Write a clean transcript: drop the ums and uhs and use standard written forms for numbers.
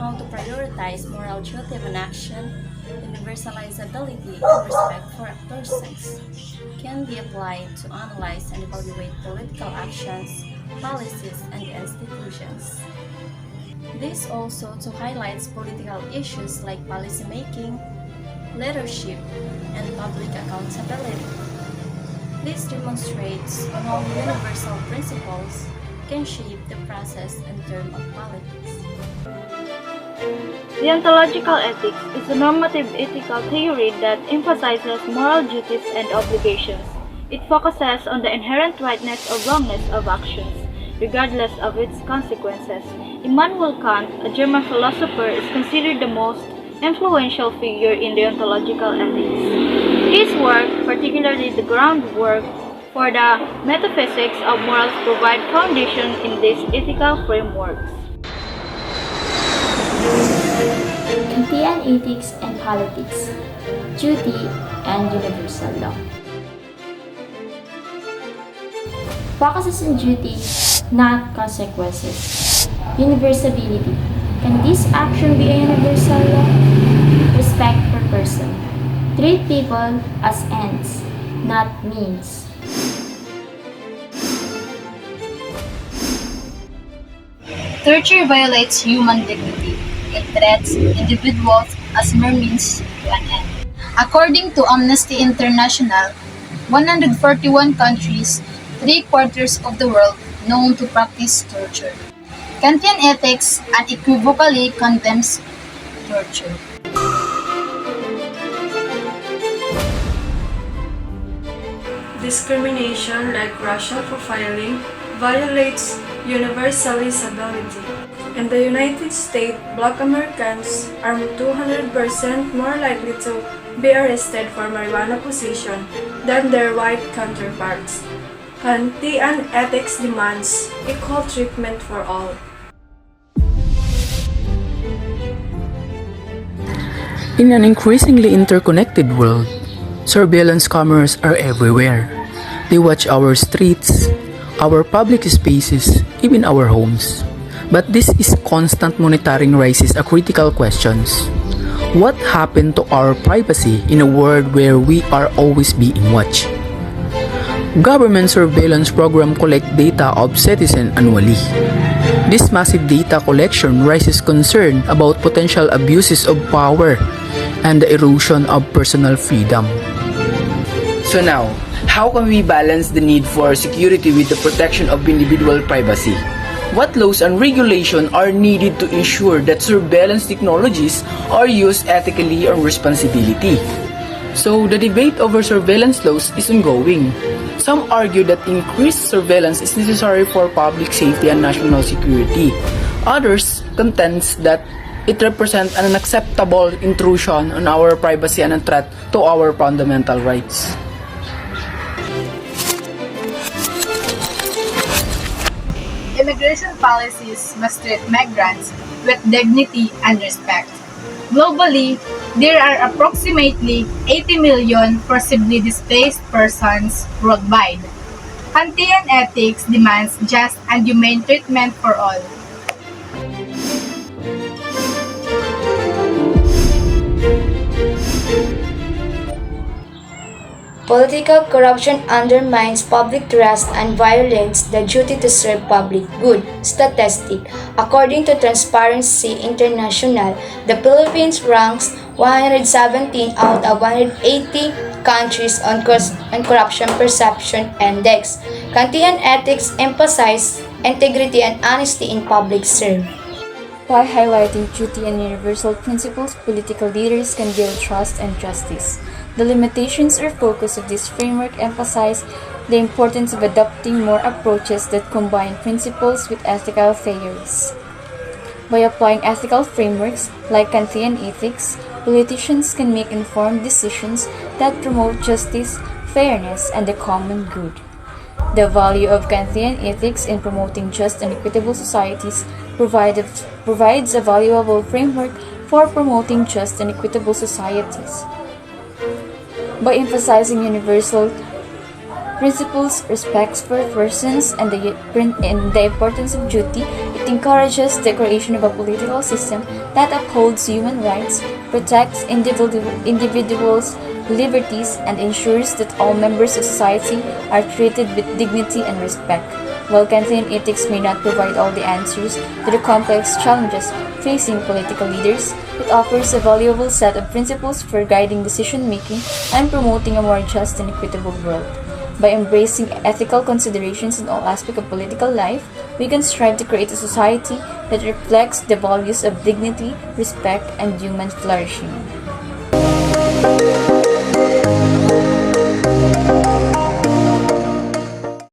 how to prioritize moral duty of an action, universalizability and respect for persons can be applied to analyze and evaluate political actions, policies, and institutions. This also to highlights political issues like policymaking, leadership, and public accountability. This demonstrates how universal principles can shape the process in terms of politics. Deontological ethics is a normative ethical theory that emphasizes moral duties and obligations. It focuses on the inherent rightness or wrongness of actions, regardless of its consequences. Immanuel Kant, a German philosopher, is considered the most influential figure in deontological ethics. His work, particularly the groundwork for the metaphysics of morals, provide foundation in these ethical frameworks. Kantian ethics and politics, duty and universal law. Focuses on duty, not consequences. Universality. Can this action be a universal law? Respect per person. Treat people as ends, not means. Torture violates human dignity. It treats individuals as mere means to an end. According to Amnesty International, 141 countries, 3/4 of the world, known to practice torture. Kantian ethics unequivocally condemns torture. Discrimination, like racial profiling, violates universalizability. In the United States, Black Americans are 200% more likely to be arrested for marijuana possession than their white counterparts. Kantian ethics demands equal treatment for all. In an increasingly interconnected world, surveillance cameras are everywhere. They watch our streets, our public spaces, even our homes. But this is constant monitoring raises a critical questions. What happened to our privacy in a world where we are always being watched? Government surveillance program collect data of citizens annually. This massive data collection raises concern about potential abuses of power and the erosion of personal freedom. So now, how can we balance the need for security with the protection of individual privacy? What laws and regulations are needed to ensure that surveillance technologies are used ethically and responsibly? So the debate over surveillance laws is ongoing. Some argue that increased surveillance is necessary for public safety and national security. Others contend that it represents an unacceptable intrusion on our privacy and a threat to our fundamental rights. Immigration policies must treat migrants with dignity and respect. Globally, there are approximately 80 million forcibly displaced persons worldwide. Kantian ethics demands just and humane treatment for all. Political corruption undermines public trust and violates the duty to serve public good. Statistic. According to Transparency International, the Philippines ranks 117 out of 180 countries on Corruption Perception Index. Kantian ethics emphasize integrity and honesty in public service. By highlighting duty and universal principles, political leaders can build trust and justice. The limitations or focus of this framework emphasize the importance of adopting more approaches that combine principles with ethical theories. By applying ethical frameworks like Kantian ethics, politicians can make informed decisions that promote justice, fairness, and the common good. The value of Kantian ethics in promoting just and equitable societies provides a valuable framework for promoting just and equitable societies. By emphasizing universal principles, respect for persons, and the importance of duty, it encourages the creation of a political system that upholds human rights, protects individuals' liberties, and ensures that all members of society are treated with dignity and respect. While Kantian ethics may not provide all the answers to the complex challenges facing political leaders, it offers a valuable set of principles for guiding decision-making and promoting a more just and equitable world. By embracing ethical considerations in all aspects of political life, we can strive to create a society that reflects the values of dignity, respect, and human flourishing.